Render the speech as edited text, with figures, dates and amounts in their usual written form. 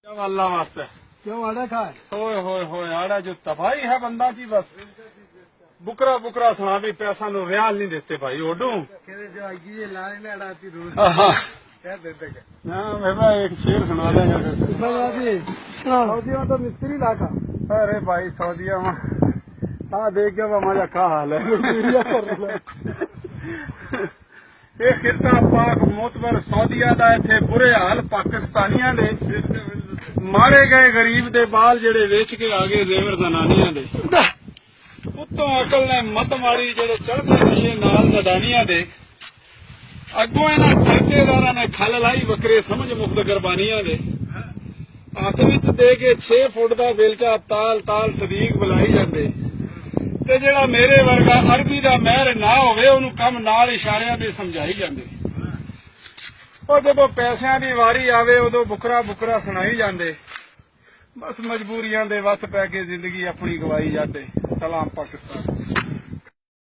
अल्लाह वास्ते क्यों आड़ा खाए होए आड़ा जो तबाही है बंदा जी बस बुकरा बुकरा सुना भी पैसा नु रियाल नहीं देते भाई ओडू मैं एक शेर सुना देगा सऊदियों तो मिस्त्री लाका अरे भाई सऊदिया में हाँ देख के हमारा क्या हाल है ये खिता पाक मोतबर सऊदिया दा इत्थे बुरे हाल पाकिस्तानिया दे मारे गए गरीब दे बाल जेड़े वेच के आ गए जेवर जनानिया दे उत्तों अकल ने मत मारी जेड़े चढ़दे नशे नाल नदानिया दे अगों इन्हां ठेकेदारां ने खल लाई बकरे समझ मुक्त कुर्बानियां दे हत्थ विच दे के 6 फुट दा बेलचा ताल ताल सदीक बुलाई जांदे ते जेड़ा मेरे वर्गा अरबी दा महर ना होवे ओनू कम नाल इशारियां दे समझाई जांदे और जदों पैसिਆਂ ਦੀ ਵਾਰੀ ਆਵੇ ਉਦੋਂ ਬੁਕਰਾ ਬੁਕਰਾ ਸੁਣਾਈ ਜਾਂਦੇ बस मजबूरियां दे वस पै के जिंदगी अपनी गवाई जाते। सलाम पाकिस्तान।